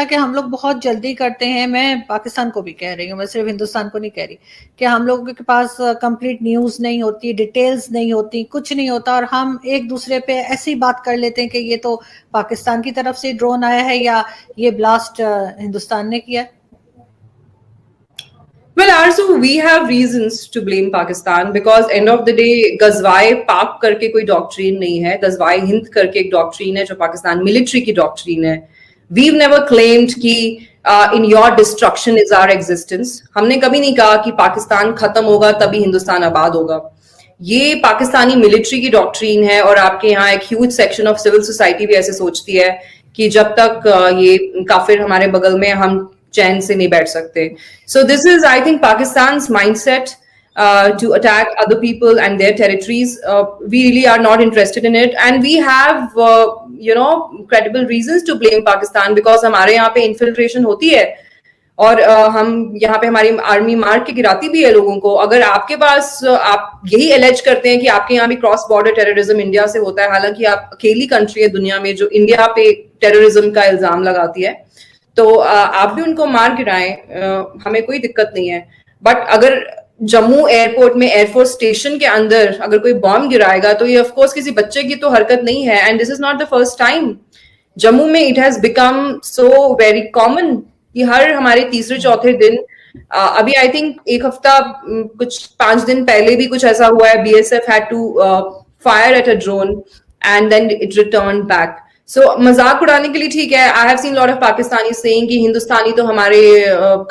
लगता कि हम लोग बहुत जल्दी करते हैं। मैं पाकिस्तान को भी कह रही हूँ, मैं सिर्फ हिंदुस्तान को नहीं कह रही, कि हम लोगों के पास कंप्लीट न्यूज नहीं होती, डिटेल्स नहीं होती, कुछ नहीं होता, और हम एक दूसरे पे ऐसी बात कर लेते हैं कि ये तो पाकिस्तान की तरफ से ड्रोन आया है या ये ब्लास्ट हिंदुस्तान ने किया है। Well, Arzu, we have reasons to blame Pakistan because end of the day, गजवाए पाक करके कोई डॉक्ट्रीन नहीं है, गजवाए हिंद करके एक डॉक्ट्रीन है जो पाकिस्तान मिलिट्री की डॉक्ट्रीन है. We've never claimed कि in your destruction is our existence. हमने कभी नहीं कहा कि पाकिस्तान खत्म होगा तभी हिंदुस्तान आबाद होगा. ये पाकिस्तानी मिलिट्री की डॉक्ट्रीन है और आपके यहाँ एक huge section of civil society भी ऐसे सोचती है कि जब तक ये काफिर हमारे बगल में हम चैन से नहीं बैठ सकते. So this is, I think, Pakistan's mindset to attack other people and their territories. We really are not interested in it, and we have credible reasons to blame Pakistan because हमारे यहाँ पे infiltration होती है और हम यहाँ पे हमारी आर्मी मार के गिराती भी है लोगों को. अगर आपके पास आप यही एलेज करते हैं कि आपके यहाँ भी क्रॉस बॉर्डर टेररिज्म इंडिया से होता है, हालांकि आप अकेली कंट्री है दुनिया में जो इंडिया पे टेररिज्म का इल्जाम लगाती है, तो आप भी उनको मार गिराएं, हमें कोई दिक्कत नहीं है. बट अगर जम्मू एयरपोर्ट में एयरफोर्स स्टेशन के अंदर अगर कोई बॉम्ब गिराएगा तो ये ऑफ कोर्स किसी बच्चे की तो हरकत नहीं है. And this is not the first time. Jammu में it has become so very common कि हर हमारे तीसरे चौथे दिन, अभी आई थिंक एक हफ्ता कुछ 5 दिन पहले भी कुछ ऐसा हुआ है, BSF had to fire at a drone and then it return back. सो मजाक उड़ाने के लिए ठीक है. I have seen lot of Pakistani saying कि हिंदुस्तानी तो हमारे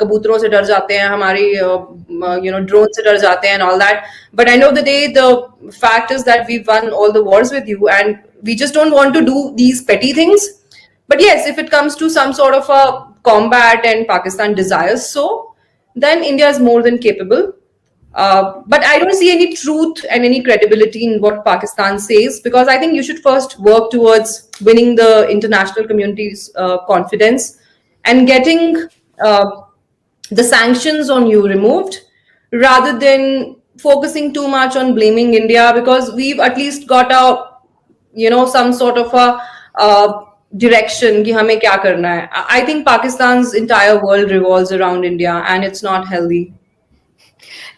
कबूतरों से डर जाते हैं, हमारे ड्रोन से डर जाते हैं and all that. But end of the day the fact is that we won all the wars with you and we just don't want to do these petty things. But yes, if it comes to some sort of a combat and Pakistan desires so, then India is more than capable. But I don't see any truth and any credibility in what Pakistan says because I think you should first work towards winning the international community's confidence and getting the sanctions on you removed rather than focusing too much on blaming India because we've at least got some sort of a direction कि हमें क्या करना है. I think Pakistan's entire world revolves around India and it's not healthy.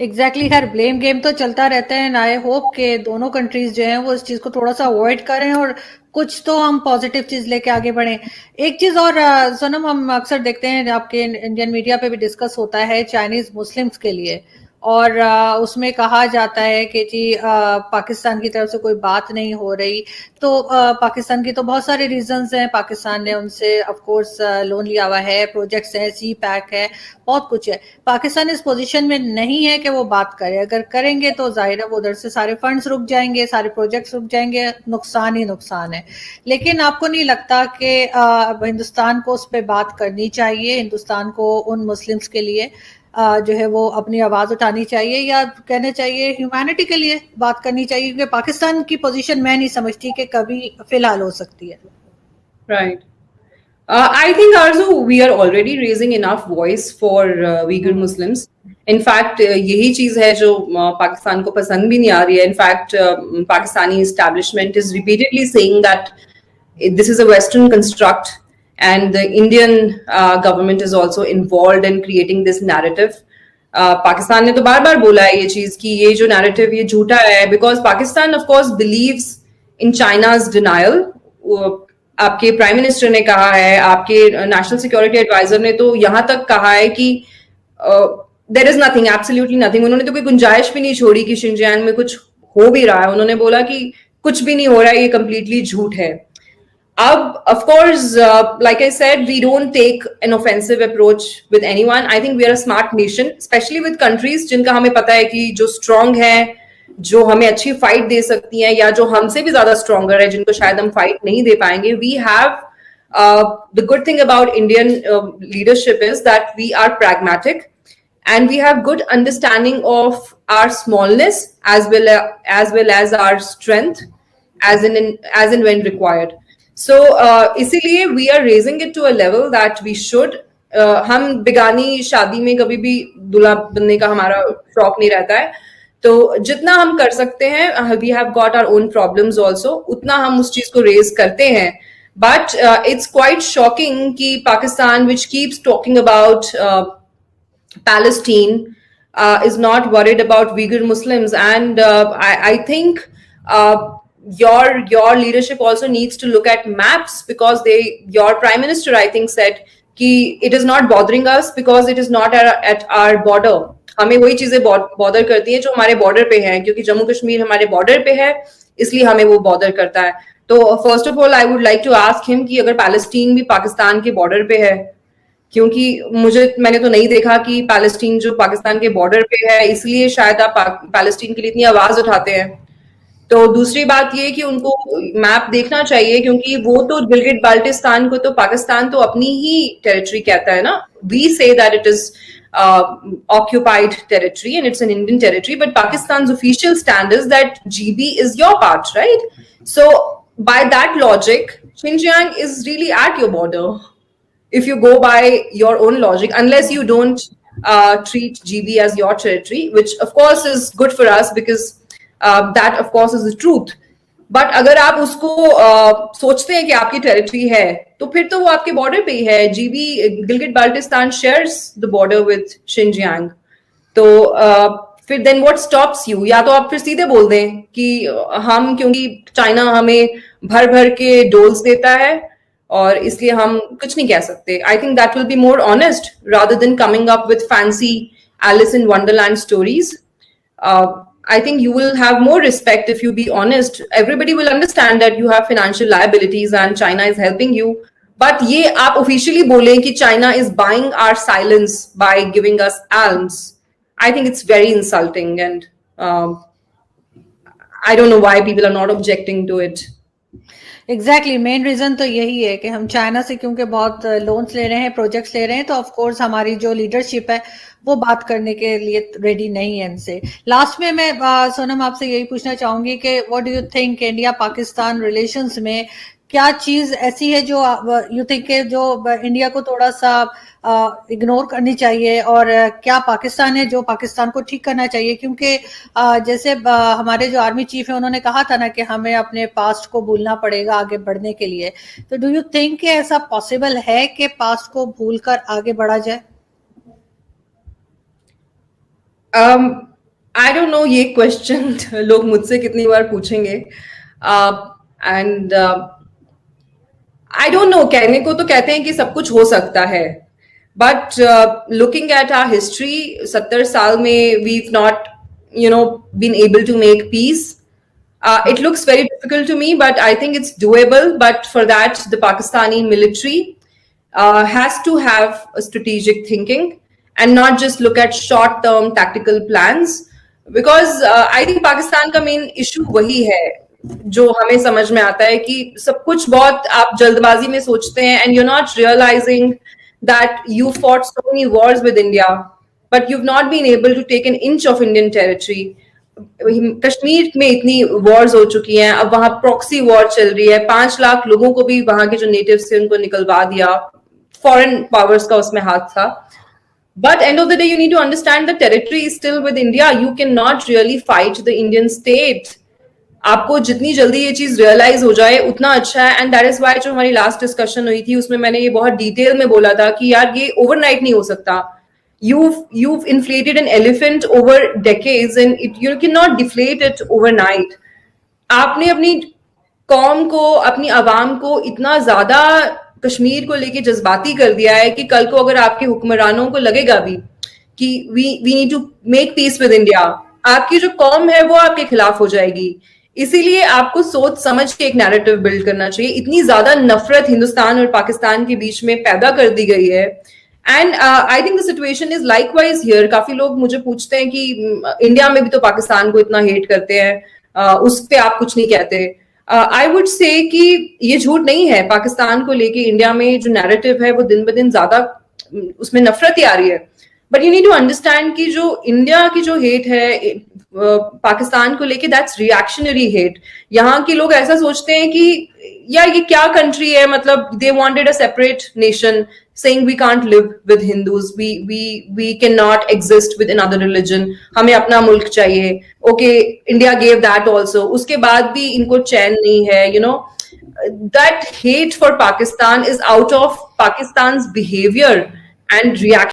Exactly खैर blame game तो चलता रहता है. आई होप कि दोनों कंट्रीज जो हैं वो इस चीज को थोड़ा सा अवॉइड करें और कुछ तो हम पॉजिटिव चीज लेके आगे बढ़े. एक चीज और सोनम, हम अक्सर देखते हैं आपके इंडियन मीडिया पे भी डिस्कस होता है चाइनीज मुस्लिम्स के लिए, और उसमें कहा जाता है कि जी पाकिस्तान की तरफ से कोई बात नहीं हो रही. तो पाकिस्तान की तो बहुत सारे रीजंस हैं. पाकिस्तान ने उनसे ऑफ कोर्स लोन लिया हुआ है, प्रोजेक्ट्स हैं, सी पैक है, बहुत कुछ है. पाकिस्तान इस पोजीशन में नहीं है कि वो बात करे. अगर करेंगे तो जाहिर है वो उधर से सारे फंड्स रुक जाएंगे, सारे प्रोजेक्ट्स रुक जाएंगे, नुकसान ही नुकसान है. लेकिन आपको नहीं लगता कि हिंदुस्तान को उस पर बात करनी चाहिए? हिंदुस्तान को उन मुस्लिम्स के लिए जो है वो अपनी आवाज उठानी चाहिए या कहना चाहिए ह्यूमैनिटी के लिए बात करनी चाहिए? क्योंकि पाकिस्तान की पोजीशन मैं नहीं समझती कि कभी फिलहाल हो सकती है. Right. I think Arzu, we are already raising enough voice for Uyghur Muslims. In fact, यही चीज है जो पाकिस्तान को पसंद भी नहीं आ रही है. In fact, Pakistani establishment is repeatedly saying that this is a Western construct. And the Indian government is also involved in creating this narrative. Pakistan ने तो बार बार बोला है ये चीज कि ये जो narrative ये झूठा है because Pakistan of course believes in China's denial. आपके प्राइम मिनिस्टर ने कहा है, आपके नेशनल सिक्योरिटी एडवाइजर ने तो यहाँ तक कहा है कि there is nothing, absolutely nothing. उन्होंने तो कोई गुंजाइश भी नहीं छोड़ी कि शिनजियांग में कुछ हो भी रहा है. उन्होंने बोला कि कुछ भी नहीं हो रहा है, ये कंप्लीटली झूठ है. अब of course, like I said, we don't take an offensive approach with anyone. I think we are a smart nation, especially with countries जिनका हमें पता है कि जो strong है, जो हमें अच्छी fight दे सकती हैं या जो हमसे भी ज्यादा stronger है, जिनको शायद हम fight नहीं दे पाएंगे. We have the good thing about Indian leadership is that we are pragmatic and we have good understanding of our smallness as well as our strength as in when required. So इसीलिए we are raising it to a level that we should. हम बिगानी शादी में कभी भी दूल्हा बनने का हमारा शौक नहीं रहता है. तो जितना हम कर सकते हैं, we have got our own problems also, उतना हम उस चीज को रेज करते हैं. But it's quite shocking कि Pakistan, which keeps talking about Palestine, is not worried about Uyghur Muslims, and I think your leadership also needs to look at maps, because your prime minister, I think, said कि it is not bothering us because it is not at our border. हमें वही चीजें border करती हैं जो हमारे border पे हैं, क्योंकि जम्मू कश्मीर हमारे बॉर्डर पे है, इसलिए हमें वो बॉर्डर करता है. तो first of all I would like to ask him कि अगर पैलेस्टीन भी पाकिस्तान के बॉर्डर पे है, क्योंकि मैंने तो नहीं देखा कि पैलेस्टीन जो पाकिस्तान के बॉर्डर पे है, इसलिए शायद आप पैलेस्टीन के लिए इतनी आवाज उठाते हैं. तो दूसरी बात ये कि उनको मैप देखना चाहिए, क्योंकि वो तो गिलगिट बाल्टिस्तान को तो पाकिस्तान तो अपनी ही टेरिटरी कहता है ना. We say that it is occupied territory and it's an Indian territory, but Pakistan's official stand is that GB is your part, right? So by that logic, Xinjiang is really at your border. If you go by your own logic, unless you don't treat GB as your territory, which of course is good for us, because that of course is the truth. But अगर आप उसको सोचते हैं कि आपकी territory है, तो फिर तो वो आपके बॉर्डर पे ही है. GB Gilgit Baltistan shares the border with Xinjiang. तो फिर देन व्हाट स्टॉप्स यू? या तो आप फिर सीधे बोल दें कि हम, क्योंकि चाइना हमें भर भर के डोल्स देता है और इसलिए हम कुछ नहीं कह सकते. I think that will be more honest rather than coming up with fancy Alice in Wonderland stories. I think you will have more respect if you be honest. Everybody will understand that you have financial liabilities and China is helping you. But ये आप officially बोलें कि China is buying our silence by giving us alms. I think it's very insulting, and I don't know why people are not objecting to it. Exactly main reason तो यही है कि हम China से क्योंकि बहुत लोन्स ले रहे हैं, प्रोजेक्ट्स ले रहे हैं, तो ऑफ कोर्स हमारी जो लीडरशिप है वो बात करने के लिए रेडी नहीं है इनसे. लास्ट में मैं सोनम आपसे यही पूछना चाहूंगी कि what do you think India Pakistan relations में क्या चीज ऐसी है जो यू थिंक के जो इंडिया को थोड़ा सा इग्नोर करनी चाहिए, और क्या पाकिस्तान है जो पाकिस्तान को ठीक करना चाहिए? क्योंकि जैसे हमारे जो आर्मी चीफ है उन्होंने कहा था ना कि हमें अपने पास्ट को भूलना पड़ेगा आगे बढ़ने के लिए. तो डू यू थिंक कि ऐसा पॉसिबल है कि पास्ट को भूलकर आगे बढ़ा जाए? आई डोंट नो, ये क्वेश्चन लोग मुझसे कितनी बार पूछेंगे, एंड आई डोंट नो. कहने को तो कहते हैं कि सब कुछ हो सकता है, but looking at our history, 70 साल में we've not been able to make peace. It looks very difficult to me, but I think it's doable. But for that, the Pakistani military has to have a strategic thinking and not just look at short-term tactical plans, because I think Pakistan का main issue वही है जो हमें समझ में आता है कि सब कुछ बहुत आप जल्दबाजी में सोचते हैं, and you're not realizing that you fought so many wars with India, but you've not been able to take an inch of Indian territory. Kashmir में इतनी वॉर्स हो चुकी हैं, अब वहां प्रॉक्सी वॉर चल रही है. 5 लाख लोगों को भी वहां के जो नेटिव्स थे उनको निकलवा दिया. फॉरेन पावर्स का उसमें हाथ था. But end of the day, you need to understand the territory is still with India. You cannot really fight the Indian state. आपको जितनी जल्दी ये चीज रियलाइज हो जाए उतना अच्छा है. एंड दैट इज वाई जो हमारी लास्ट डिस्कशन हुई थी उसमें मैंने ये बहुत डिटेल में बोला था कि यार ये ओवरनाइट नहीं हो सकता. You've inflated an elephant over decades and you cannot deflate it overnight. आपने अपनी कौम को, अपनी आवाम को इतना ज्यादा कश्मीर को लेके जज्बाती कर दिया है कि कल को अगर आपके हुक्मरानों को लगेगा भी कि we need to make peace with India, आपकी जो कौम है वो आपके खिलाफ हो जाएगी. इसीलिए आपको सोच समझ के एक नैरेटिव बिल्ड करना चाहिए. इतनी ज्यादा नफरत हिंदुस्तान और पाकिस्तान के बीच में पैदा कर दी गई है. And I think the situation is likewise here. काफी लोग मुझे पूछते हैं कि इंडिया में भी तो पाकिस्तान को इतना हेट करते हैं, उस पे आप कुछ नहीं कहते. आई वुड से कि ये झूठ नहीं है. पाकिस्तान को लेके इंडिया में जो नैरेटिव है वो दिन ब दिन ज्यादा उसमें नफरत ही आ रही है. But you need to understand कि जो इंडिया की जो हेट है पाकिस्तान को लेके, दैट्स रिएक्शनरी हेट. यहाँ के लोग ऐसा सोचते हैं कि यार ये क्या कंट्री है, मतलब they wanted a separate nation, saying we can't live with Hindus, we cannot exist with another religion, हमें अपना मुल्क चाहिए. Okay, India gave that also. उसके बाद भी इनको चैन नहीं है, that hate for Pakistan is out of Pakistan's behavior and reaction